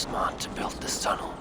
smart to build this tunnel.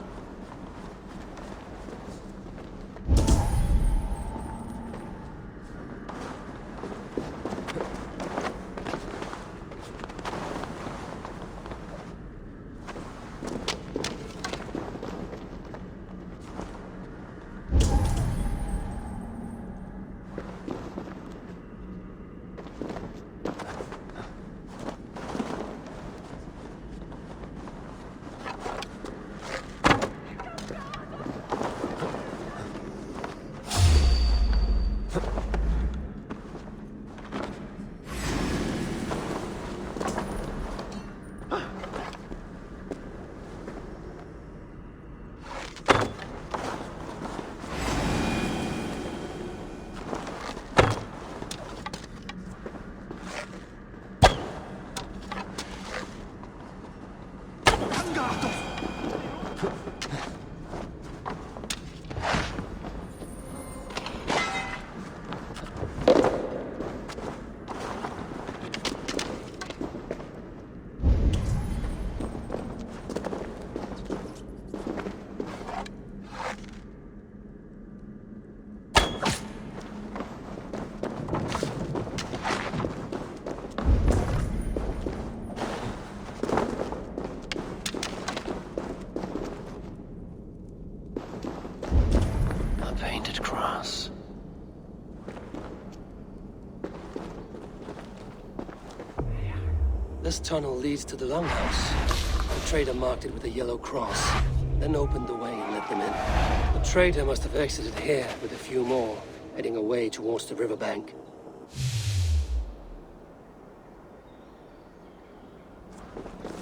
This tunnel leads to the longhouse. The trader marked it with a yellow cross, then opened the way and let them in. The trader must have exited here with a few more, heading away towards the riverbank.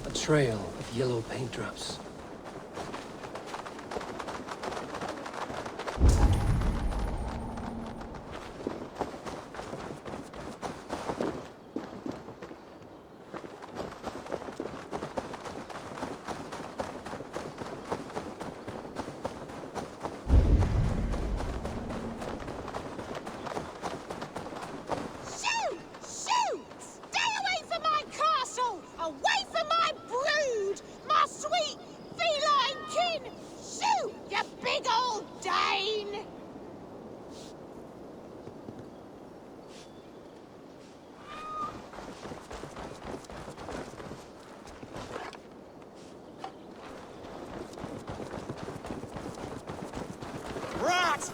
A trail of yellow paint drops.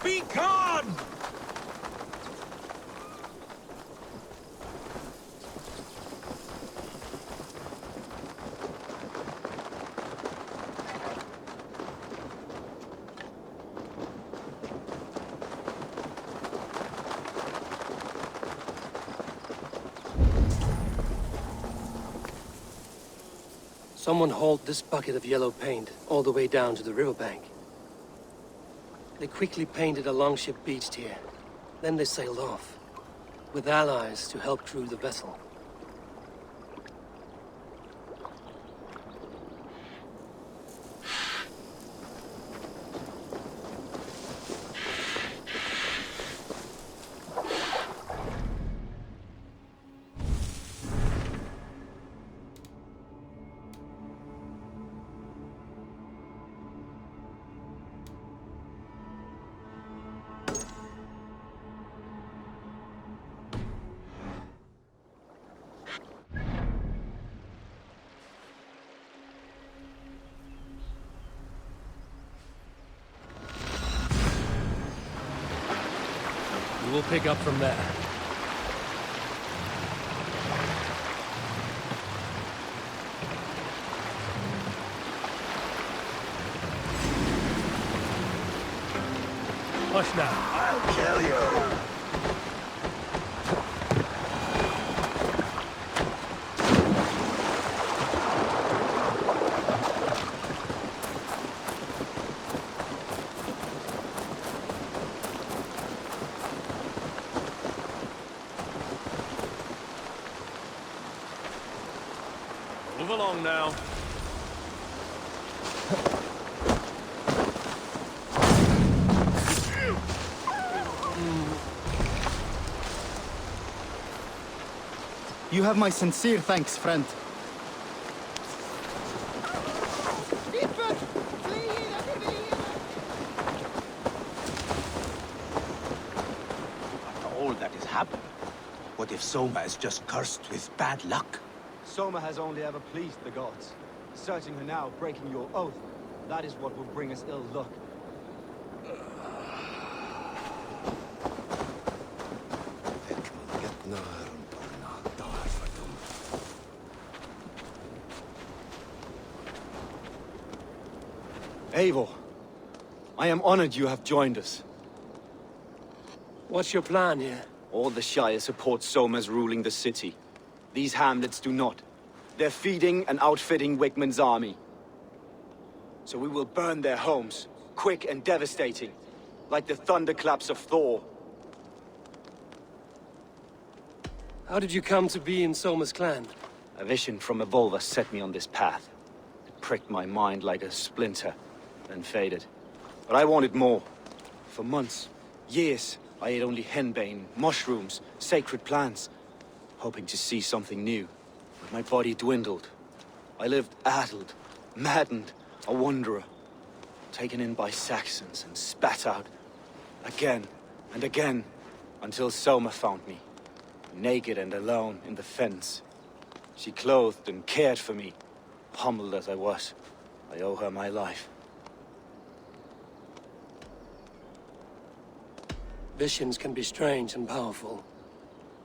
Be gone! Someone hauled this bucket of yellow paint all the way down to the riverbank. They quickly painted a longship beached here. Then they sailed off, with allies to help crew the vessel. We'll pick up from there. Hush now. I'll kill you! Move along now. You have my sincere thanks, friend. happen? What if Soma is just cursed with bad luck? Soma has only ever pleased the gods. Searching her now, breaking your oath, that is what will bring us ill luck. Eivor, I am honored you have joined us. What's your plan here? All the Shire support Soma's ruling the city. These hamlets do not. They're feeding and outfitting Wigmund's army. So we will burn their homes, quick and devastating, like the thunderclaps of Thor. How did you come to be in Soma's clan? A vision from a Volva set me on this path. It pricked my mind like a splinter, then faded. But I wanted more. For months, years, I ate only henbane, mushrooms, sacred plants, hoping to see something new. But my body dwindled. I lived addled, maddened, a wanderer, taken in by Saxons and spat out again and again, until Soma found me, naked and alone in the fens. She clothed and cared for me, humbled as I was. I owe her my life. Visions can be strange and powerful.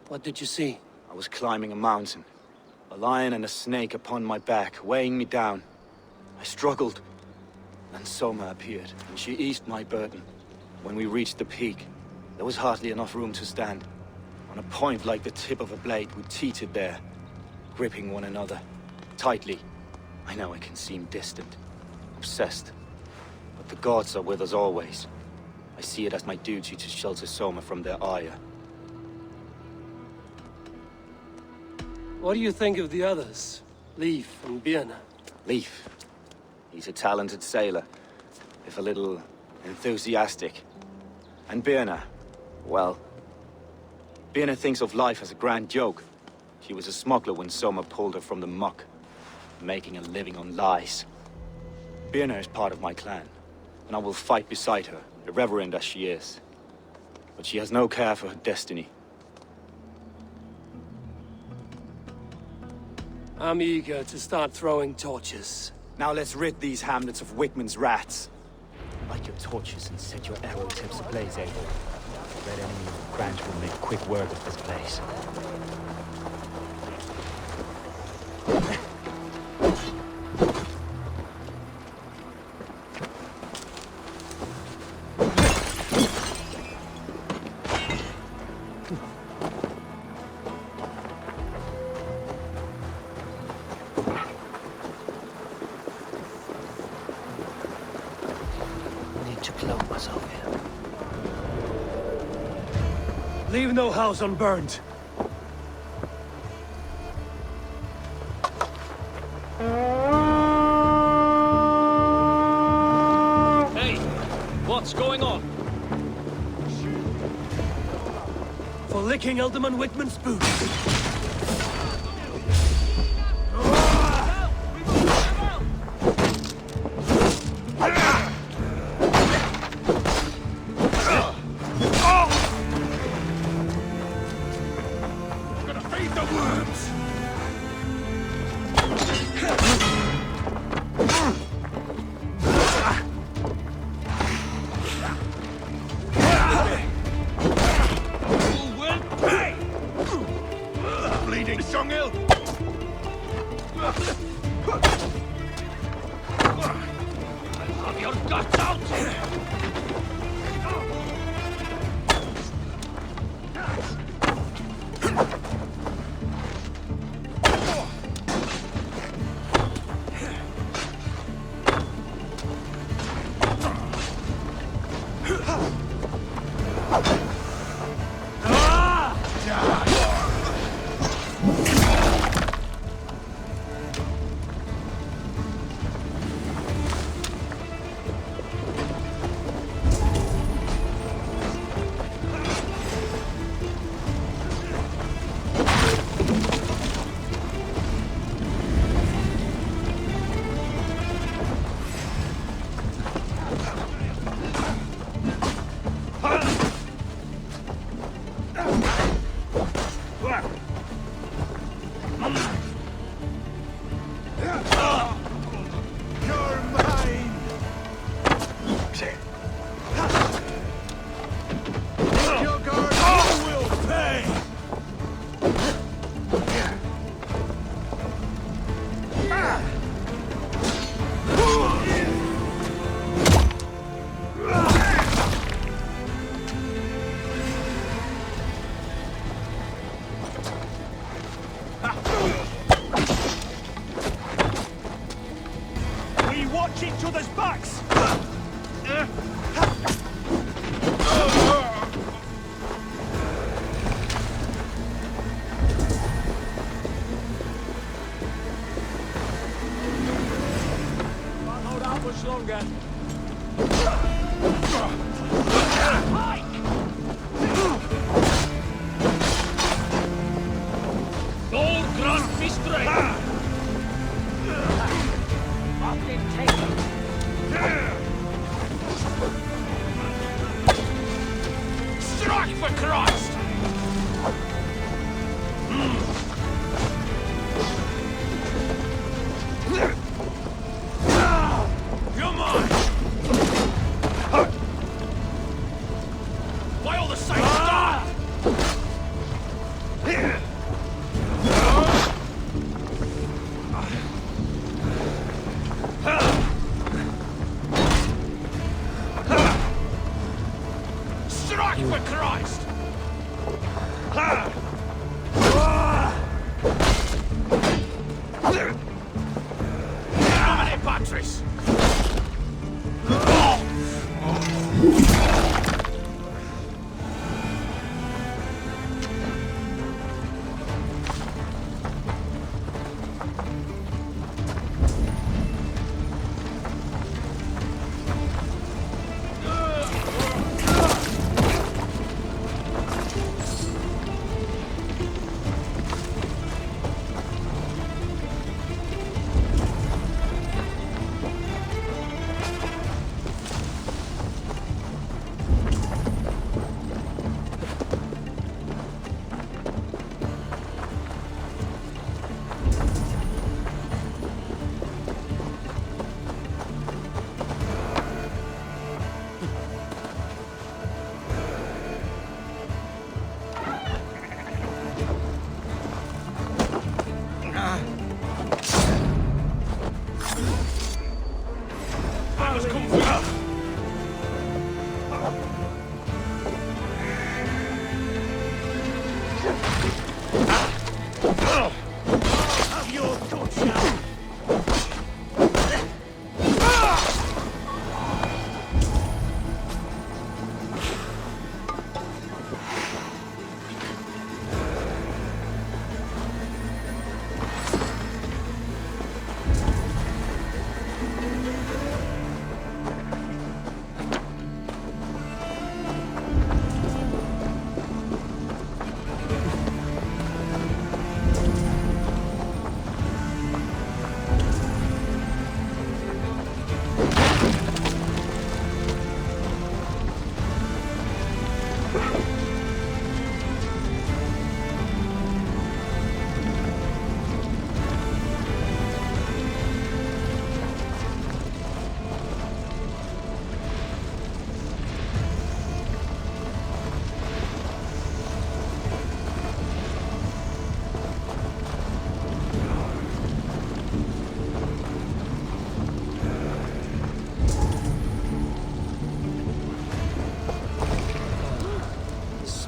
What did you see? I was climbing a mountain, a lion and a snake upon my back, weighing me down. I struggled, and Soma appeared, and she eased my burden. When we reached the peak, there was hardly enough room to stand. On a point like the tip of a blade, we teetered there, gripping one another, tightly. I know it can seem distant, obsessed, but the gods are with us always. I see it as my duty to shelter Soma from their ire. What do you think of the others? Leif and Birna? Leif. He's a talented sailor, if a little enthusiastic. And Birna, well, Birna thinks of life as a grand joke. She was a smuggler when Soma pulled her from the muck, making a living on lies. Birna is part of my clan, and I will fight beside her, irreverent as she is. But she has no care for her destiny. I'm eager to start throwing torches. Now let's rid these hamlets of Wigmund's rats. Light your torches and set your arrow tips ablaze, Abel. The red enemy of Grant will make quick work of this place. Leave no house unburned. Hey, what's going on? For licking Alderman Wigmund's boots. for Christ! You're mine! By all the saints, die! Strike for Christ! Nomine Patris!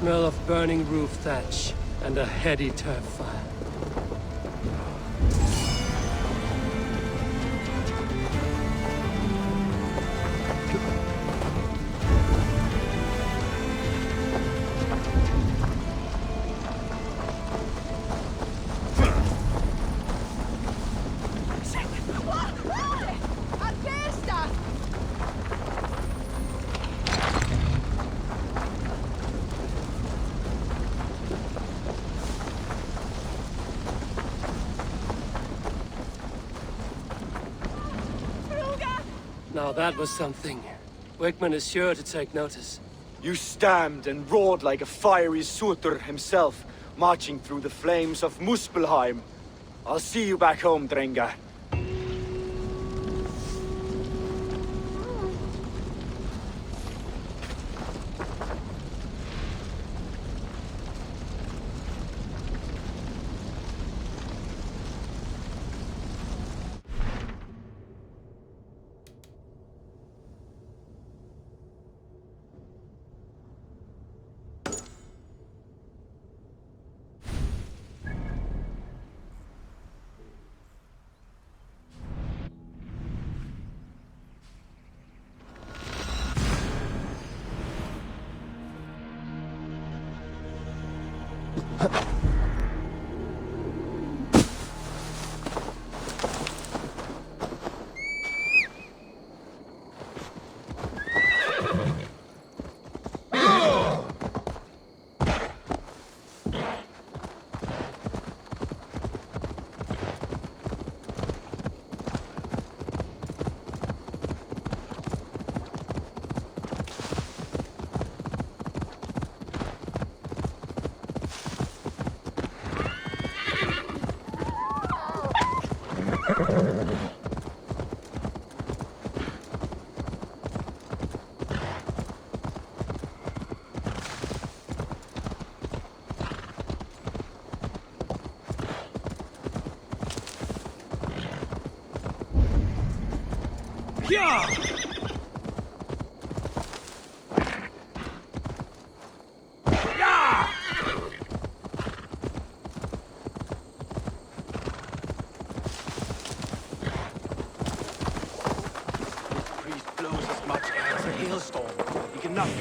Smell of burning roof thatch and a heady turf fire. Now that was something. Wickman is sure to take notice. You stamped and roared like a fiery Surtur himself, marching through the flames of Muspelheim. I'll see you back home, Drenga.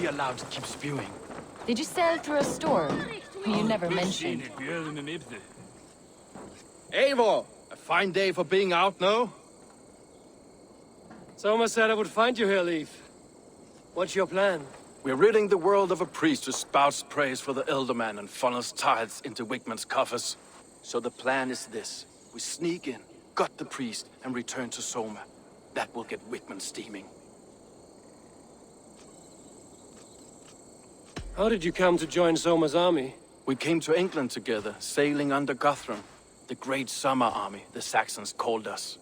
Allowed to keep spewing. Did you sell through a store? You never mentioned. Eivor, a fine day for being out, no? Soma said I would find you here, Leif. What's your plan? We're ridding the world of a priest who spouts praise for the Elderman and funnels tithes into Wickman's coffers. So the plan is this. We sneak in, gut the priest, and return to Soma. That will get Wickman steaming. How did you come to join Soma's army? We came to England together, sailing under Guthrum. The Great Summer Army, the Saxons called us.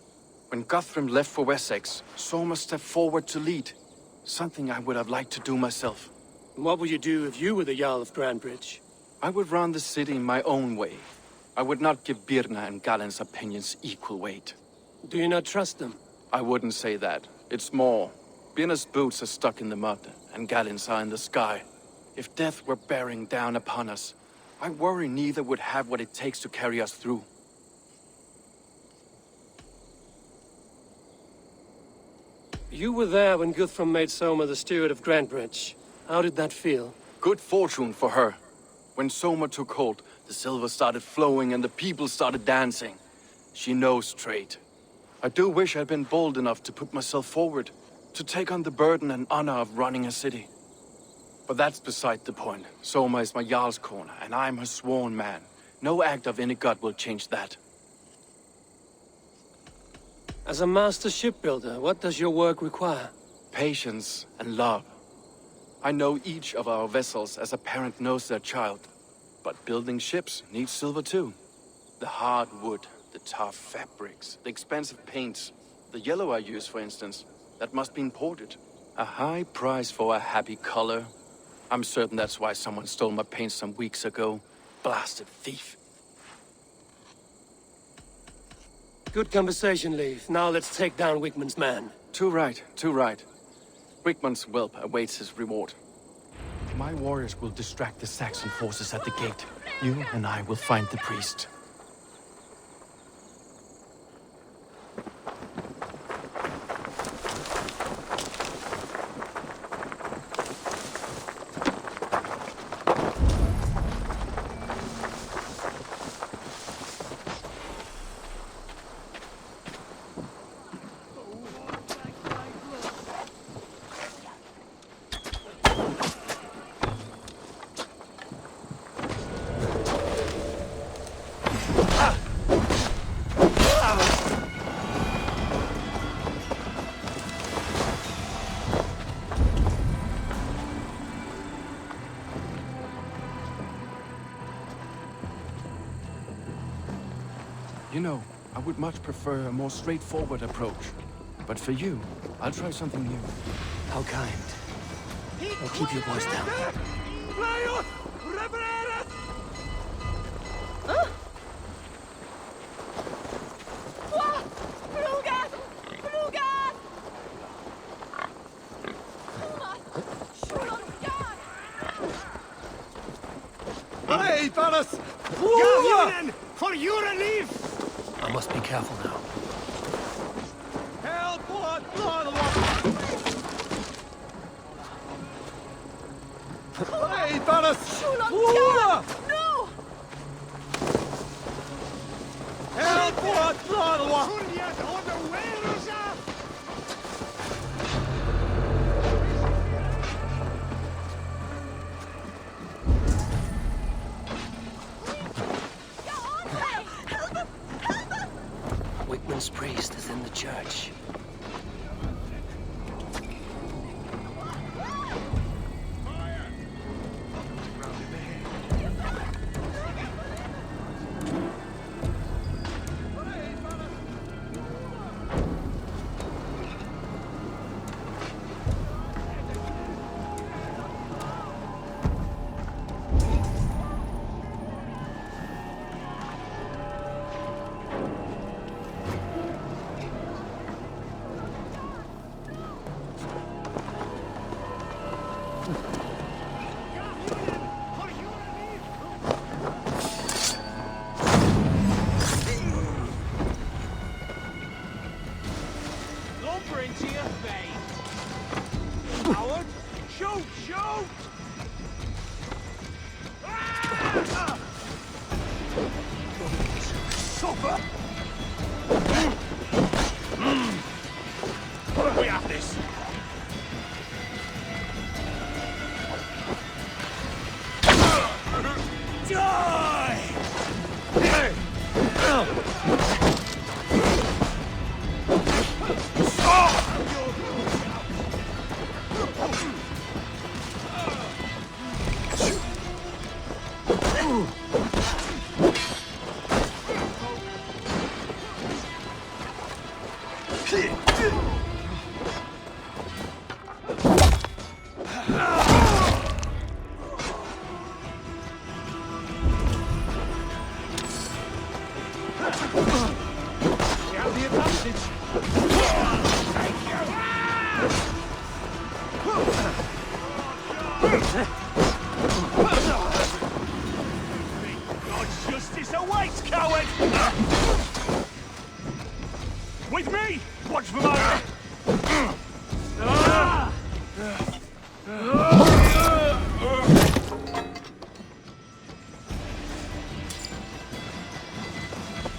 When Guthrum left for Wessex, Soma stepped forward to lead. Something I would have liked to do myself. And what would you do if you were the Jarl of Grandbridge? I would run the city my own way. I would not give Birna and Galen's opinions equal weight. Do you not trust them? I wouldn't say that. It's more. Birna's boots are stuck in the mud, and Galen's are in the sky. If death were bearing down upon us, I worry neither would have what it takes to carry us through. You were there when Guthrum made Soma the steward of Grandbridge. How did that feel? Good fortune for her. When Soma took hold, the silver started flowing and the people started dancing. She knows trade. I do wish I'd been bold enough to put myself forward, to take on the burden and honor of running a city. But that's beside the point. Soma is my Jarl's corner, and I'm her sworn man. No act of any god will change that. As a master shipbuilder, what does your work require? Patience and love. I know each of our vessels as a parent knows their child. But building ships needs silver too. The hard wood, the tough fabrics, the expensive paints. The yellow I use, for instance, that must be imported. A high price for a happy color. I'm certain that's why someone stole my paint some weeks ago. Blasted thief. Good conversation, Leif. Now let's take down Wickman's man. Too right, too right. Wickman's whelp awaits his reward. My warriors will distract the Saxon forces at the gate. You and I will find the priest. You know, I would much prefer a more straightforward approach. But for you, I'll try something new. How kind. I'll keep your voice down. Hey, fellas! For your relief! I must be careful now. Help! What? Hey, fellas! No! Help! What? Wickman's priest is in the church. Lumber into your face! Howard! Shoot! Shoot! Supper! We have this! Die! God's justice awaits, coward! With me! Watch for my...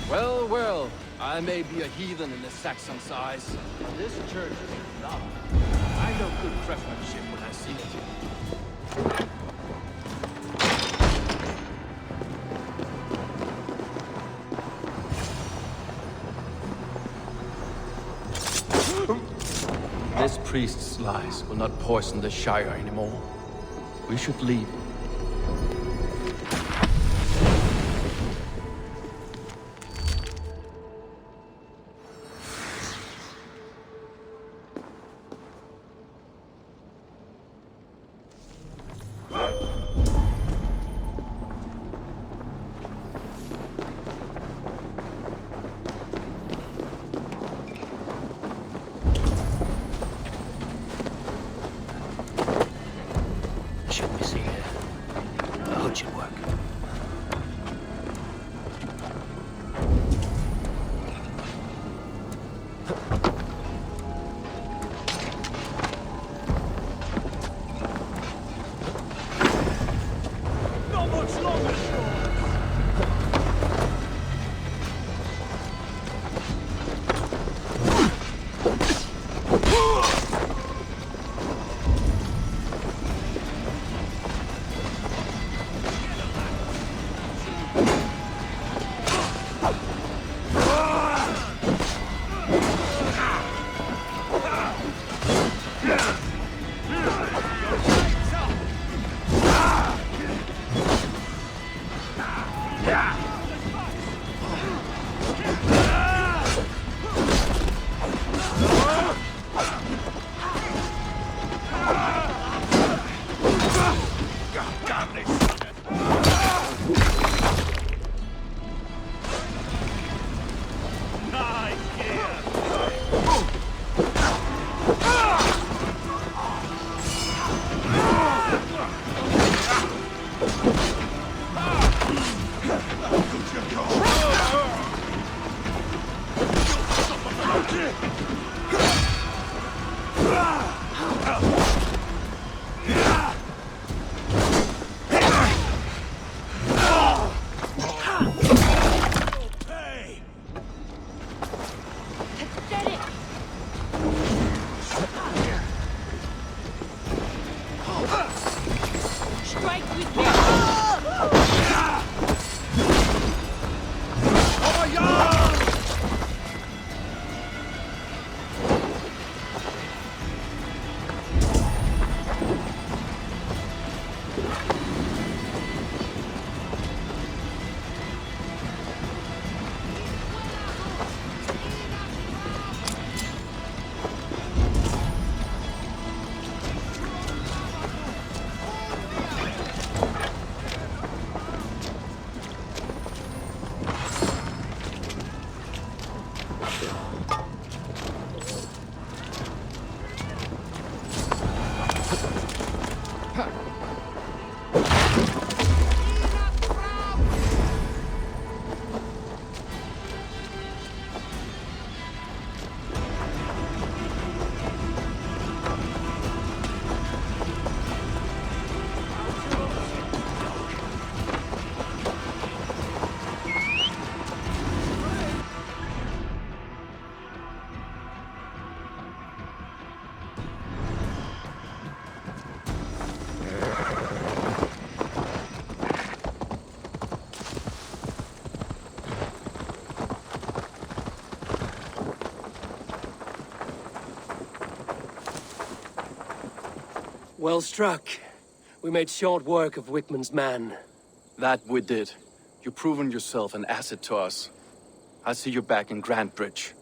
Well, well, I may be a heathen in the Saxon's eyes, but this church is love. I know good craftsmanship when I see it. This priest's lies will not poison the Shire anymore. We should leave. Well struck. We made short work of Wickman's man. That we did. You've proven yourself an asset to us. I'll see you back in Grand Bridge.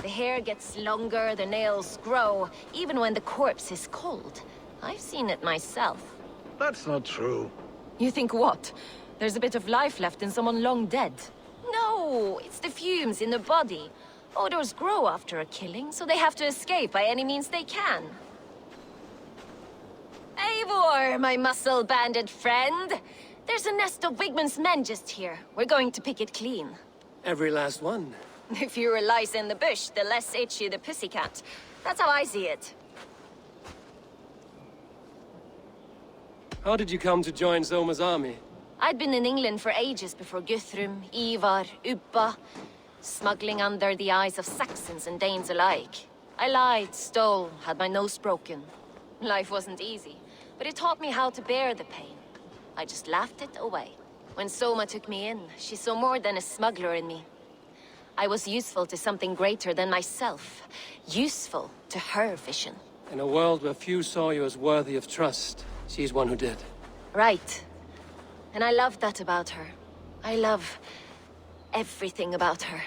The hair gets longer, the nails grow, even when the corpse is cold. I've seen it myself. That's not true. You think what? There's a bit of life left in someone long dead? No, it's the fumes in the body. Odors grow after a killing, so they have to escape by any means they can. Eivor, my muscle-banded friend! There's a nest of Wigman's men just here. We're going to pick it clean. Every last one. The fewer lice in the bush, the less itchy the pussycat. That's how I see it. How did you come to join Zoma's army? I'd been in England for ages before Guthrum, Ivar, Ubba, smuggling under the eyes of Saxons and Danes alike. I lied, stole, had my nose broken. Life wasn't easy, but it taught me how to bear the pain. I just laughed it away. When Soma took me in, she saw more than a smuggler in me. I was useful to something greater than myself. Useful to her vision. In a world where few saw you as worthy of trust, she's one who did. Right. And I love that about her. I love everything about her.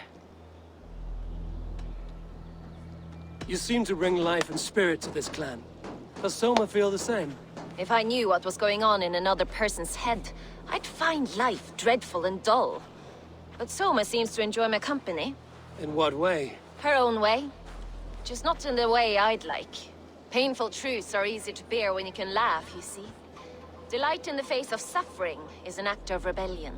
You seem to bring life and spirit to this clan. Does Soma feel the same? If I knew what was going on in another person's head, I'd find life dreadful and dull. But Soma seems to enjoy my company. In what way? Her own way. Just not in the way I'd like. Painful truths are easy to bear when you can laugh, you see. Delight in the face of suffering is an act of rebellion.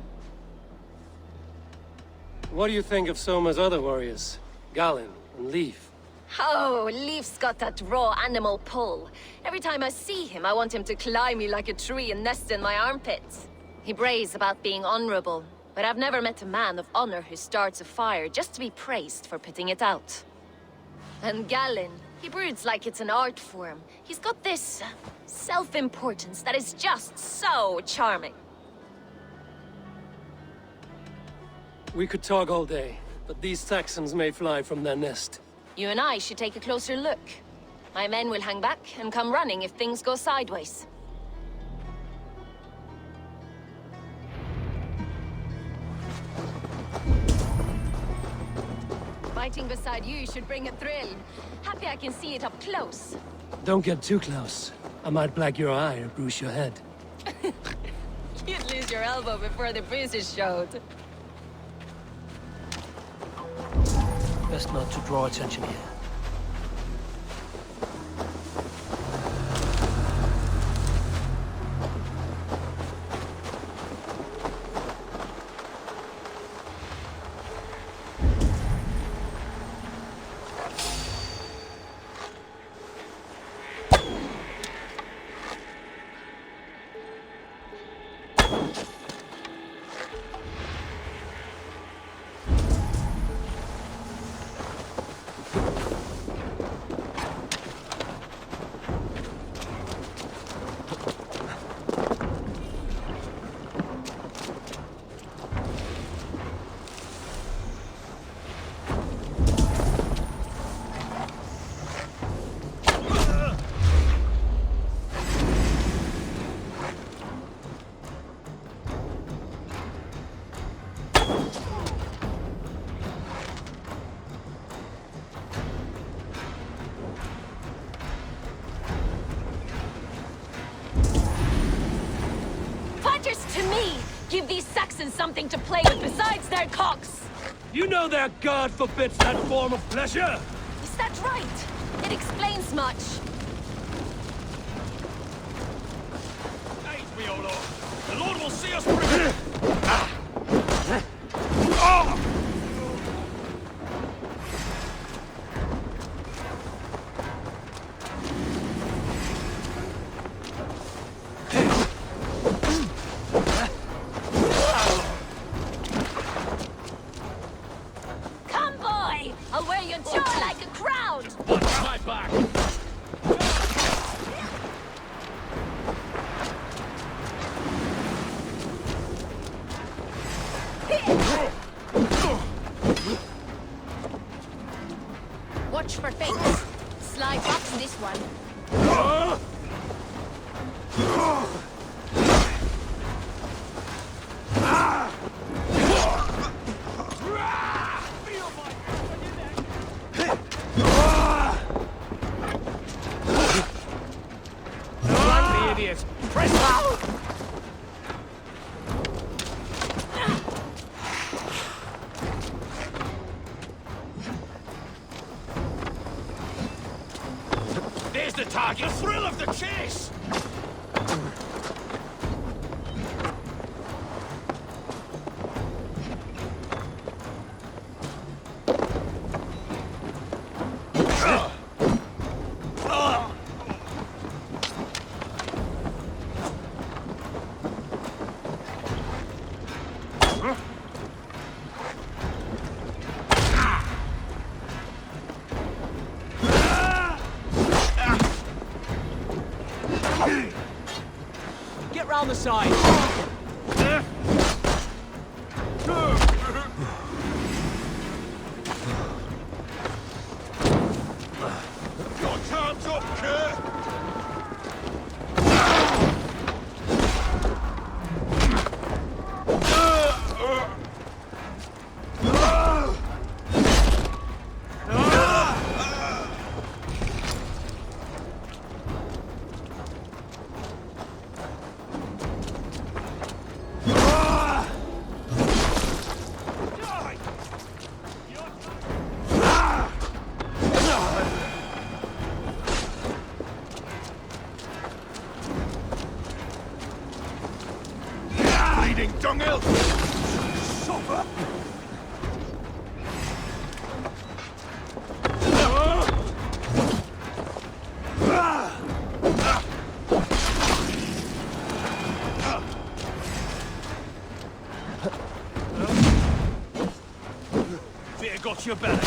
What do you think of Soma's other warriors? Galin and Leaf? Oh, Leaf's got that raw animal pull. Every time I see him, I want him to climb me like a tree and nest in my armpits. He brays about being honorable, but I've never met a man of honor who starts a fire just to be praised for putting it out. And Galin, he broods like it's an art form. He's got this self-importance that is just so charming. We could talk all day, but these Saxons may fly from their nest. You and I should take a closer look. My men will hang back and come running if things go sideways. Fighting beside you should bring a thrill. Happy I can see it up close. Don't get too close. I might black your eye or bruise your head. You'd lose your elbow before the bruises showed. Best not to draw attention here. To me! Give these Saxons something to play with besides their cocks! You know that God forbids that form of pleasure! Is that right? It explains much. Aid me, O Lord! The Lord will see us through! Watch for things. Slide up to this one. Run, the idiot! Press out! There's the target! The thrill of the chase! Get round the side. Your time's up, Kurt! Bleeding dunghill! Suffer! Fear got your back.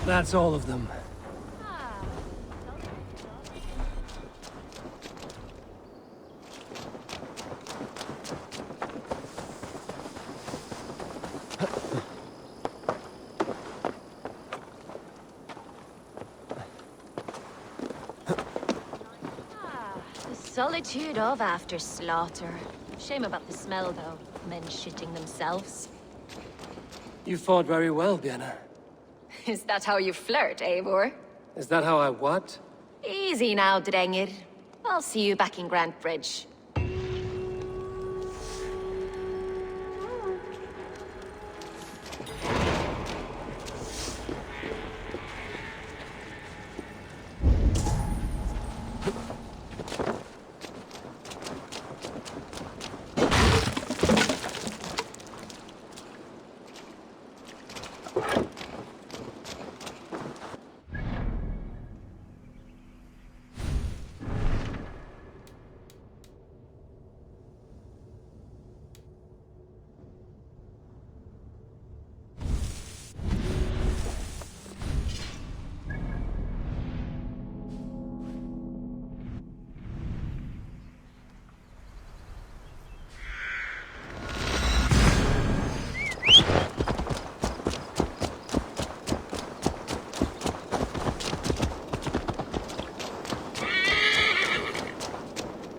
That's all of them. The solitude of after slaughter. Shame about the smell, though. Men shitting themselves. You fought very well, Björn. Is that how you flirt, Eivor? Is that how I what? Easy now, Drengir. I'll see you back in Grand Bridge.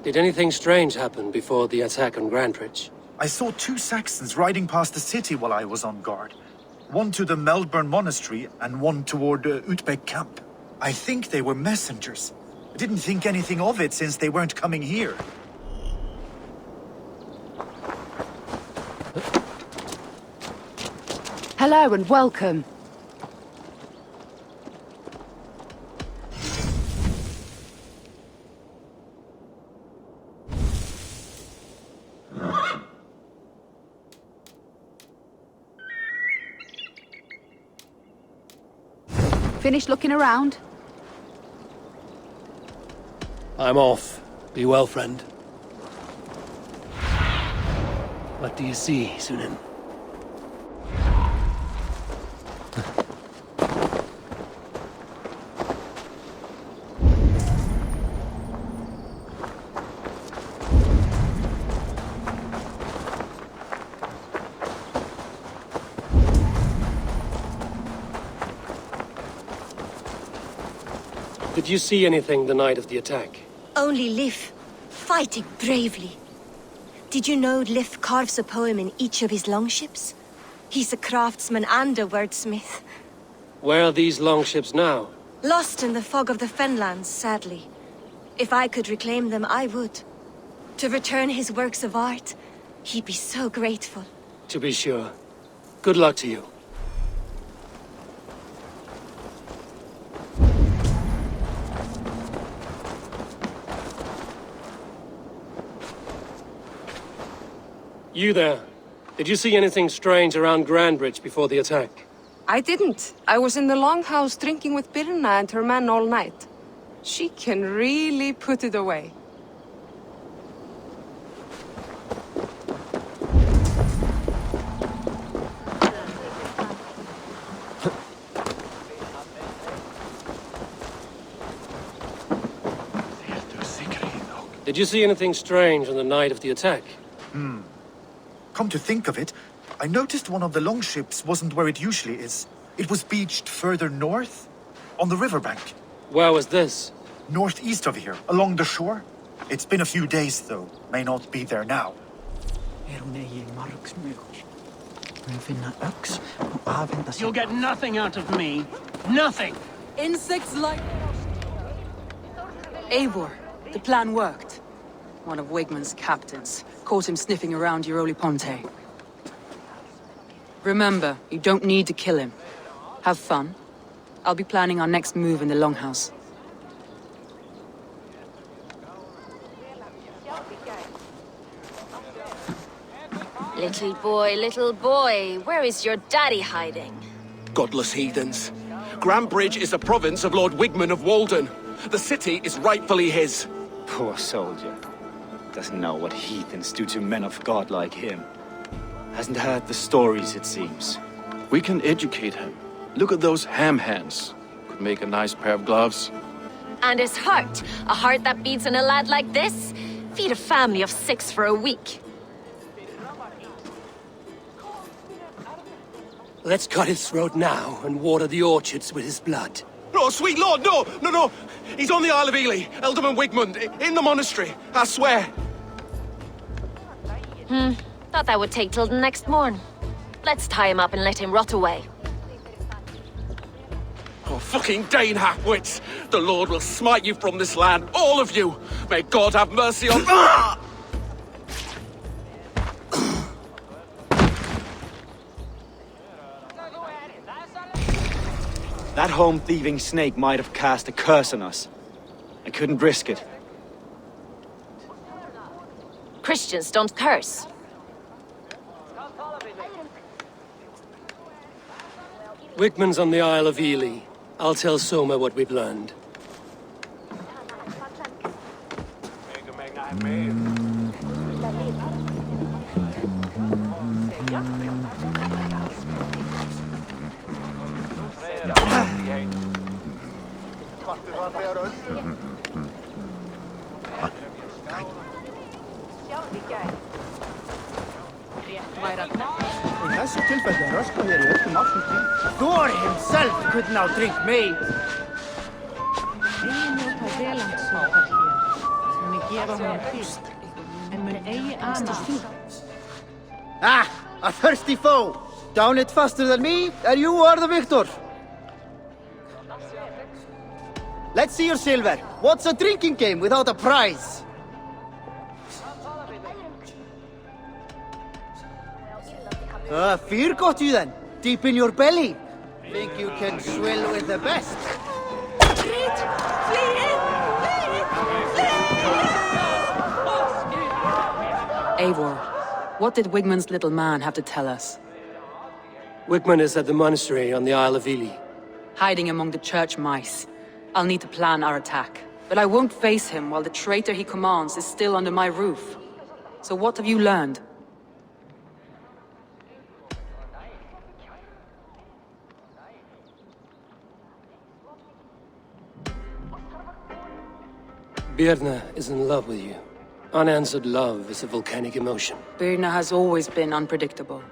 Did anything strange happen before the attack on Grandridge? I saw 2 Saxons riding past the city while I was on guard. One to the Melbourne Monastery and one toward Utbeck Camp. I think they were messengers. I didn't think anything of it since they weren't coming here. Hello and welcome. Finished looking around? I'm off. Be well, friend. What do you see, Sunan? Did you see anything the night of the attack? Only Lif, fighting bravely. Did you know Lif carves a poem in each of his longships? He's a craftsman and a wordsmith. Where are these longships now? Lost in the fog of the Fenlands, sadly. If I could reclaim them, I would. To return his works of art, he'd be so grateful. To be sure. Good luck to you. You there. Did you see anything strange around Grandbridge before the attack? I didn't. I was in the longhouse drinking with Birna and her men all night. She can really put it away. Did you see anything strange on the night of the attack? Come to think of it, I noticed one of the longships wasn't where it usually is. It was beached further north, on the riverbank. Where was this? Northeast of here, along the shore. It's been a few days, though. May not be there now. You'll get nothing out of me. Nothing! Insects like... Eivor, the plan worked. One of Wigman's captains caught him sniffing around Euroli Ponte. Remember, you don't need to kill him. Have fun. I'll be planning our next move in the Longhouse. Little boy, where is your daddy hiding? Godless heathens. Grandbridge is a province of Lord Wigman of Walden. The city is rightfully his. Poor soldier. Doesn't know what heathens do to men of God like him. Hasn't heard the stories, it seems. We can educate him. Look at those ham hands. Could make a nice pair of gloves. And his heart. A heart that beats in a lad like this. Feed a family of 6 for a week. Let's cut his throat now and water the orchards with his blood. No, sweet lord, no, no, no. He's on the Isle of Ely, Ealdorman Wigmund, in the monastery, I swear. Thought that would take till the next morn. Let's tie him up and let him rot away. Oh, fucking Dane half-wits! The Lord will smite you from this land, all of you! May God have mercy on... That home-thieving snake might have cast a curse on us. I couldn't risk it. Christians don't curse. Wigman's on the Isle of Ely. I'll tell Soma what we've learned. Thor himself could now drink mead. Ah, a thirsty foe. Down it faster than me, and you are the victor. Let's see your silver. What's a drinking game without a prize? Fear got you then, deep in your belly. Think you can swill with the best? Eivor, what did Wigmund's little man have to tell us? Wigman is at the monastery on the Isle of Ely. Hiding among the church mice. I'll need to plan our attack. But I won't face him while the traitor he commands is still under my roof. So what have you learned? Birna is in love with you. Unanswered love is a volcanic emotion. Birna has always been unpredictable.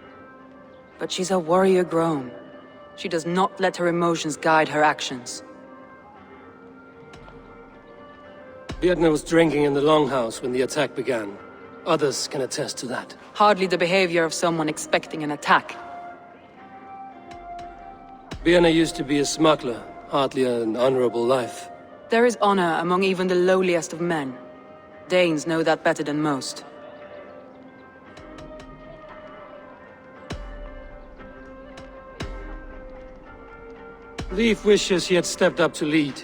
But she's a warrior grown. She does not let her emotions guide her actions. Birna was drinking in the longhouse when the attack began. Others can attest to that. Hardly the behavior of someone expecting an attack. Birna used to be a smuggler, hardly an honorable life. There is honor among even the lowliest of men. Danes know that better than most. Leif wishes he had stepped up to lead,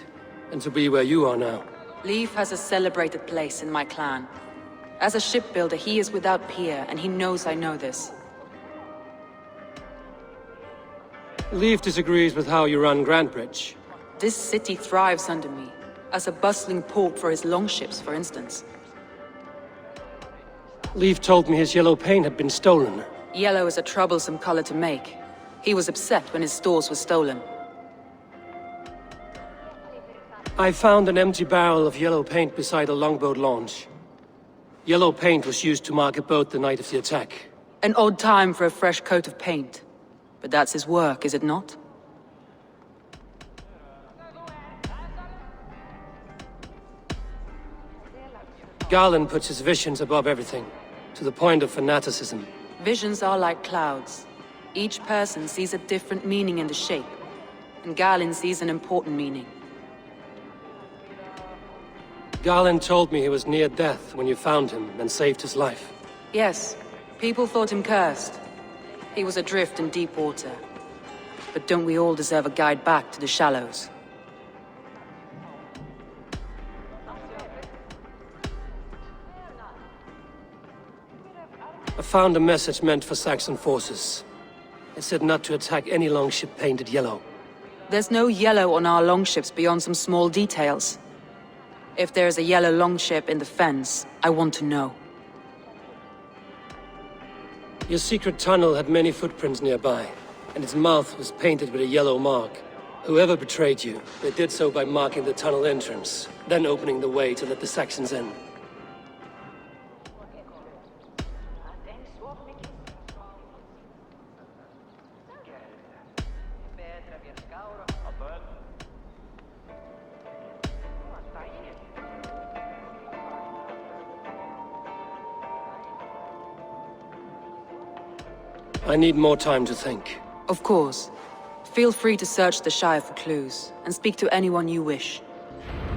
and to be where you are now. Leif has a celebrated place in my clan. As a shipbuilder, he is without peer, and he knows I know this. Leif disagrees with how you run Grantbridge. This city thrives under me, as a bustling port for his longships, for instance. Leif told me his yellow paint had been stolen. Yellow is a troublesome color to make. He was upset when his stores were stolen. I found an empty barrel of yellow paint beside a longboat launch. Yellow paint was used to mark a boat the night of the attack. An odd time for a fresh coat of paint. But that's his work, is it not? Garland puts his visions above everything, to the point of fanaticism. Visions are like clouds. Each person sees a different meaning in the shape, and Garland sees an important meaning. Garland told me he was near death when you found him and saved his life. Yes, people thought him cursed. He was adrift in deep water. But don't we all deserve a guide back to the shallows? I found a message meant for Saxon forces. It said not to attack any longship painted yellow. There's no yellow on our longships beyond some small details. If there's a yellow longship in the fens, I want to know. Your secret tunnel had many footprints nearby. and its mouth was painted with a yellow mark. Whoever betrayed you, they did so by marking the tunnel entrance, then opening the way to let the Saxons in. I need more time to think. Of course. Feel free to search the Shire for clues, and speak to anyone you wish.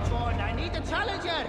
I need a challenger!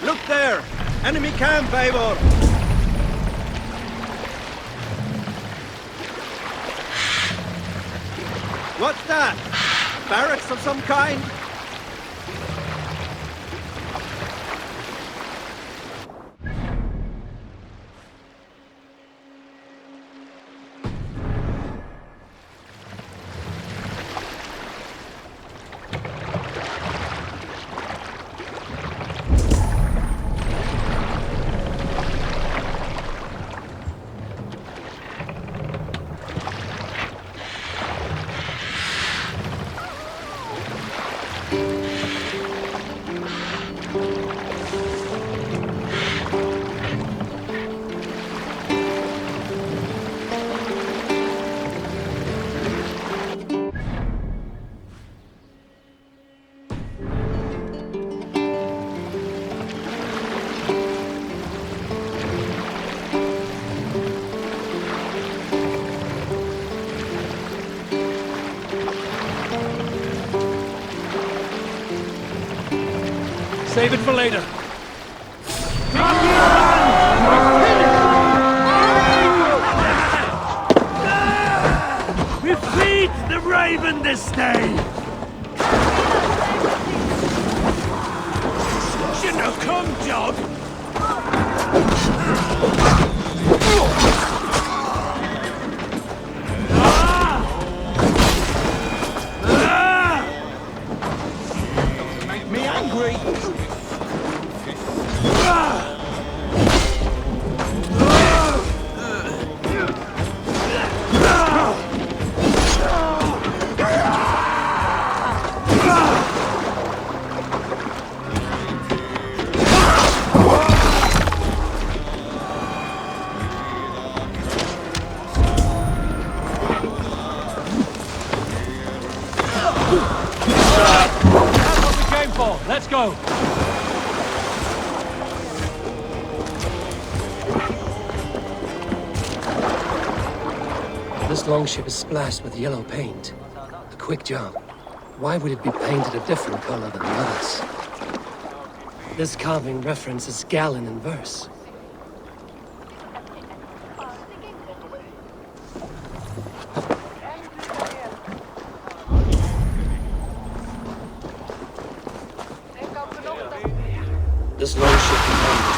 Look there! Enemy camp, Eivor! What's that? Barracks of some kind? Save it for later. We feed the raven this day. Shouldn't have come, John. Make me angry. Let's go! This longship is splashed with yellow paint. A quick job. Why would it be painted a different color than the others? This carving references Gallon in verse. This longship becomes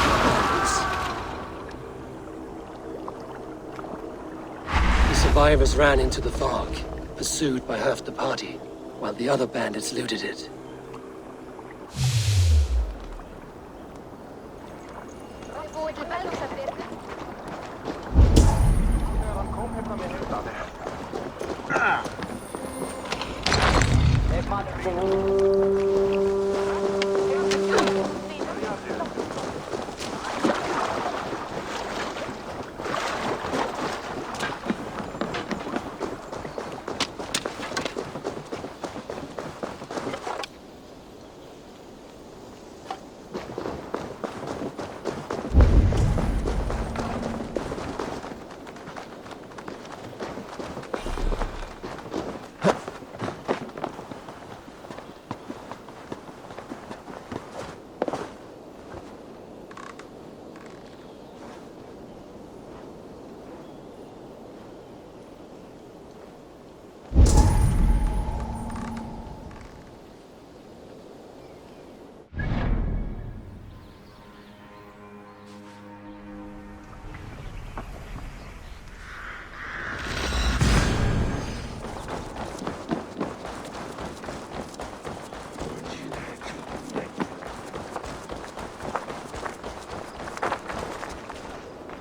the survivors ran into the fog, pursued by half the party, while the other bandits looted it.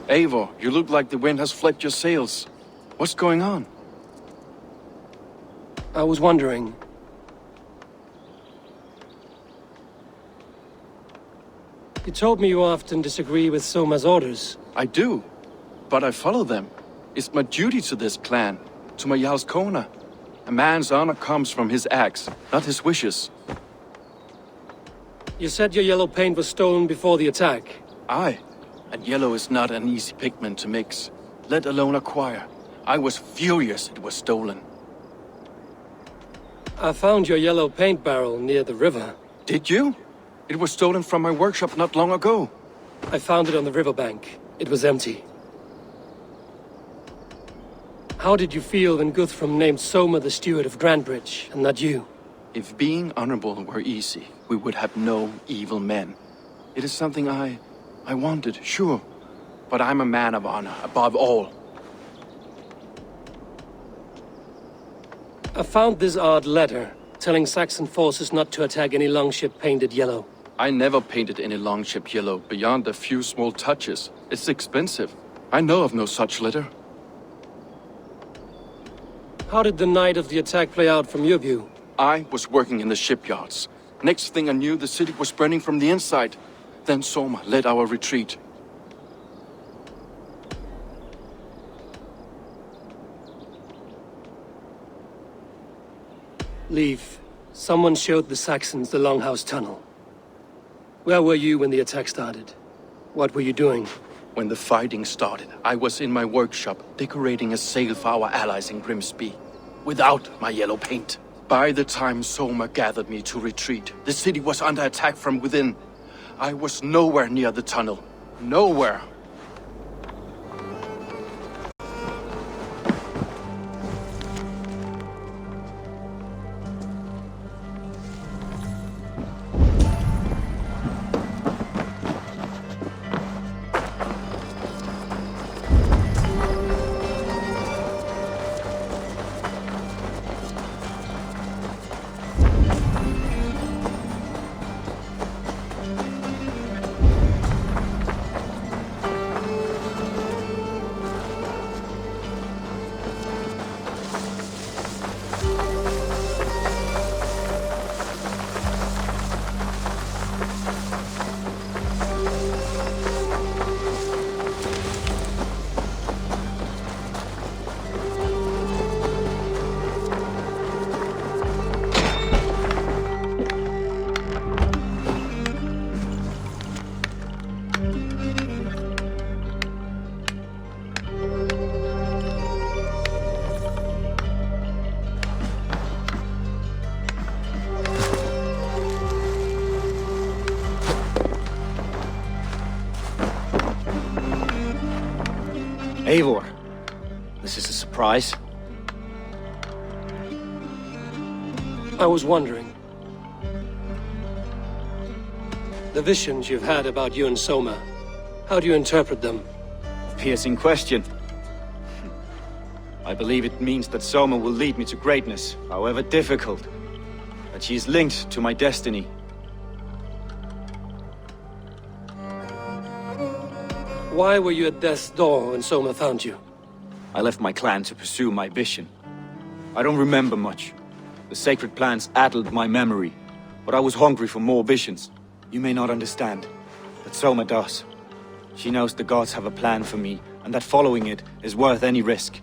Eivor, you look like the wind has flecked your sails. What's going on? I was wondering. You told me you often disagree with Soma's orders. I do, but I follow them. It's my duty to this clan, to my Jarl's Kona. A man's honor comes from his acts, not his wishes. You said your yellow paint was stolen before the attack. Aye, and yellow is not an easy pigment to mix, let alone acquire. I was furious it was stolen. I found your yellow paint barrel near the river. Did you? It was stolen from my workshop not long ago. I found it on the riverbank. It was empty. How did you feel when Guthrum named Soma the steward of Grandbridge, and not you? If being honorable were easy, we would have no evil men. It is something I wanted, sure. But I'm a man of honor, above all. I found this odd letter, telling Saxon forces not to attack any longship painted yellow. I never painted any longship yellow, beyond a few small touches. It's expensive. I know of no such letter. How did the night of the attack play out from your view? I was working in the shipyards. Next thing I knew, the city was burning from the inside. Then Soma led our retreat. Leave. Someone showed the Saxons the Longhouse tunnel. Where were you when the attack started? What were you doing? When the fighting started, I was in my workshop, decorating a sail for our allies in Grimsby. Without my yellow paint. By the time Soma gathered me to retreat, the city was under attack from within. I was nowhere near the tunnel. Nowhere. Eivor, this is a surprise. I was wondering. The visions you've had about you and Soma, how do you interpret them? Piercing question. I believe it means that Soma will lead me to greatness, however difficult. That she is linked to my destiny. Why were you at death's door when Soma found you? I left my clan to pursue my vision. I don't remember much. The sacred plants addled my memory, but I was hungry for more visions. You may not understand, but Soma does. She knows the gods have a plan for me, and that following it is worth any risk.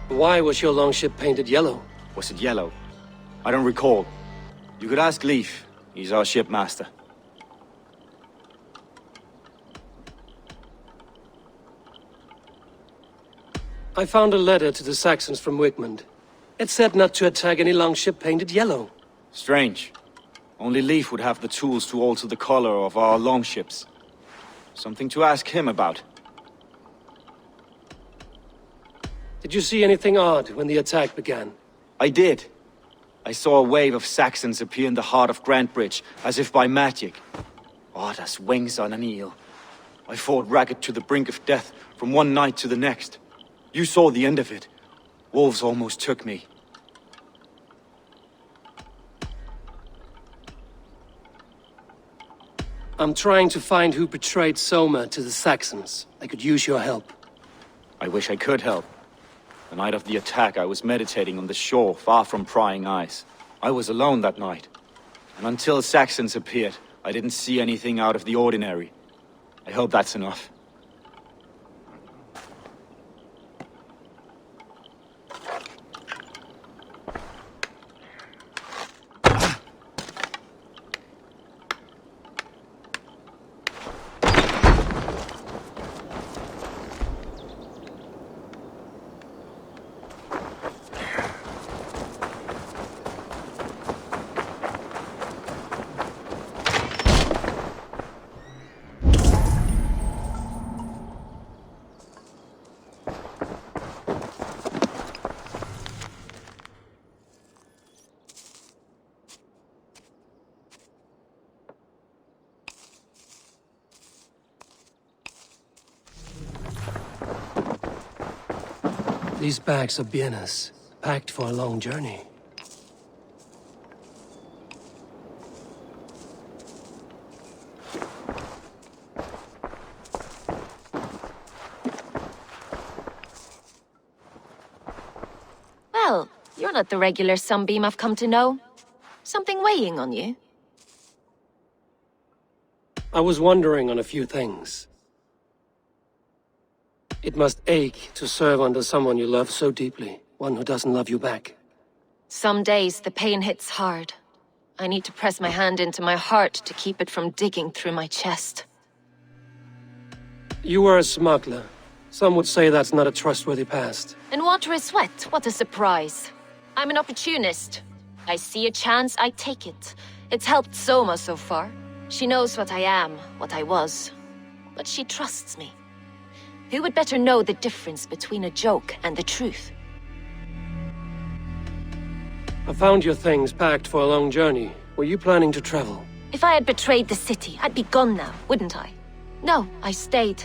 Why was your longship painted yellow? Was it yellow? I don't recall. You could ask Leif. He's our shipmaster. I found a letter to the Saxons from Wigmund. It said not to attack any longship painted yellow. Strange. Only Leif would have the tools to alter the color of our longships. Something to ask him about. Did you see anything odd when the attack began? I did. I saw a wave of Saxons appear in the heart of Grantbridge, as if by magic. Odd as wings on an eel. I fought ragged to the brink of death from one night to the next. You saw the end of it. Wolves almost took me. I'm trying to find who betrayed Soma to the Saxons. I could use your help. I wish I could help. The night of the attack, I was meditating on the shore, far from prying eyes. I was alone that night. And until Saxons appeared, I didn't see anything out of the ordinary. I hope that's enough. These bags are bienes, packed for a long journey. Well, you're not the regular sunbeam I've come to know. Something weighing on you? I was wondering on a few things. It must ache to serve under someone you love so deeply, one who doesn't love you back. Some days the pain hits hard. I need to press my hand into my heart to keep it from digging through my chest. You were a smuggler. Some would say that's not a trustworthy past. In water is wet, what a surprise. I'm an opportunist. I see a chance, I take it. It's helped Soma so far. She knows what I am, what I was. But she trusts me. Who would better know the difference between a joke and the truth? I found your things packed for a long journey. Were you planning to travel? If I had betrayed the city, I'd be gone now, wouldn't I? No, I stayed.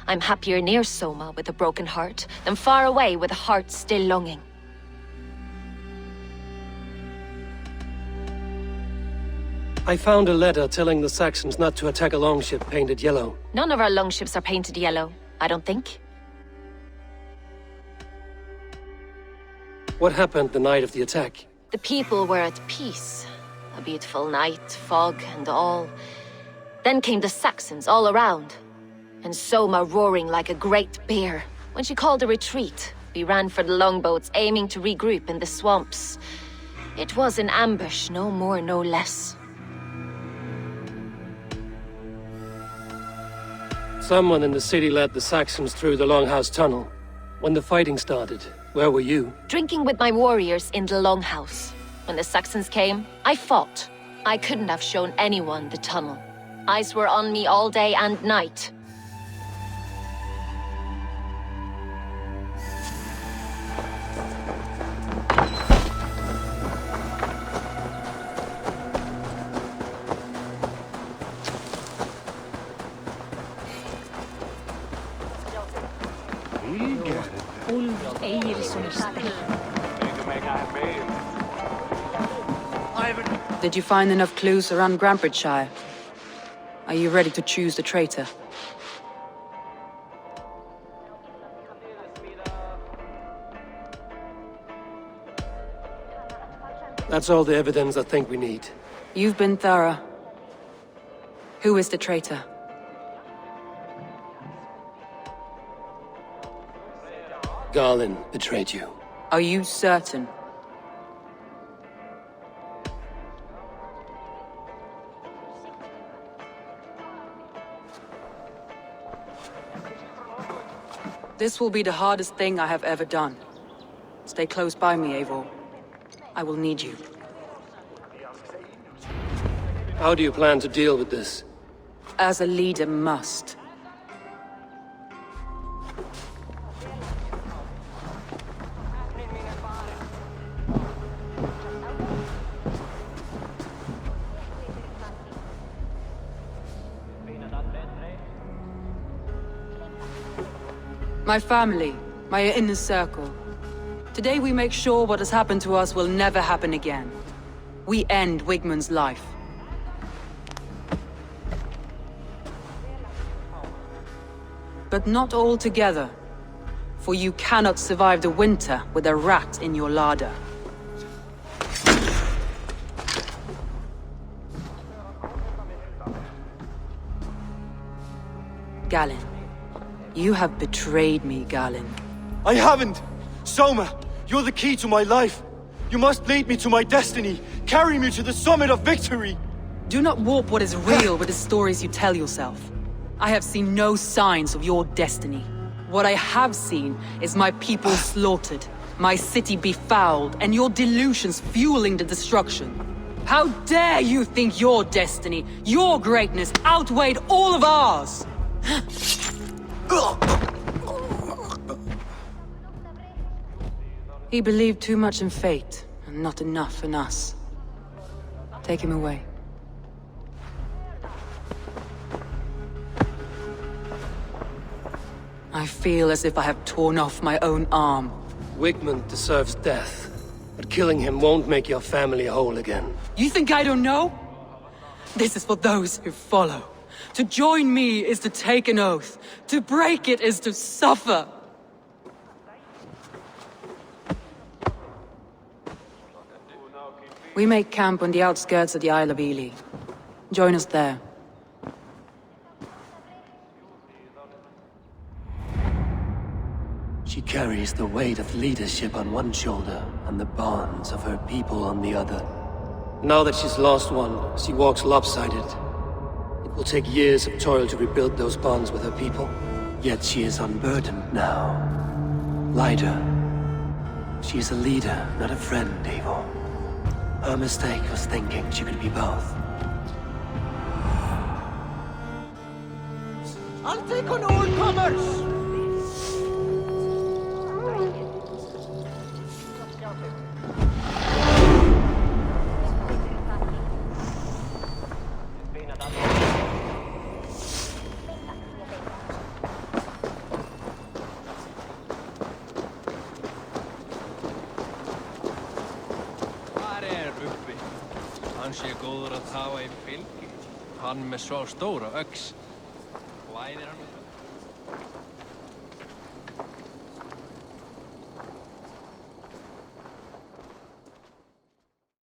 I'm happier near Soma with a broken heart than far away with a heart still longing. I found a letter telling the Saxons not to attack a longship painted yellow. None of our longships are painted yellow, I don't think. What happened the night of the attack? The people were at peace. A beautiful night, fog and all. Then came the Saxons all around. And Soma roaring like a great bear. When she called a retreat, we ran for the longboats, aiming to regroup in the swamps. It was an ambush, no more, no less. Someone in the city led the Saxons through the Longhouse Tunnel. When the fighting started, where were you? Drinking with my warriors in the Longhouse. When the Saxons came, I fought. I couldn't have shown anyone the tunnel. Eyes were on me all day and night. The Did you find enough clues around Grandbridgeshire? Are you ready to choose the traitor? That's all the evidence I think we need. You've been thorough. Who is the traitor? Garland betrayed you. Are you certain? This will be the hardest thing I have ever done. Stay close by me, Eivor. I will need you. How do you plan to deal with this? As a leader must. My family, my inner circle. Today we make sure what has happened to us will never happen again. We end Wigmund's life. But not all together. For you cannot survive the winter with a rat in your larder. Galen. You have betrayed me, Galen. I haven't! Soma, you're the key to my life. You must lead me to my destiny. Carry me to the summit of victory. Do not warp what is real with the stories you tell yourself. I have seen no signs of your destiny. What I have seen is my people slaughtered, my city befouled, and your delusions fueling the destruction. How dare you think your destiny, your greatness, outweighed all of ours? He believed too much in fate, and not enough in us. Take him away. I feel as if I have torn off my own arm. Wigmund deserves death, but killing him won't make your family whole again. You think I don't know? This is for those who follow. To join me is to take an oath. To break it is to suffer. We make camp on the outskirts of the Isle of Ely. Join us there. She carries the weight of leadership on one shoulder and the bonds of her people on the other. Now that she's lost one, she walks lopsided. It will take years of toil to rebuild those bonds with her people. Yet she is unburdened now. Lighter. She is a leader, not a friend, Eivor. Her mistake was thinking she could be both. I'll take on all comers! Hann með svo stóra öx. Læðir hann.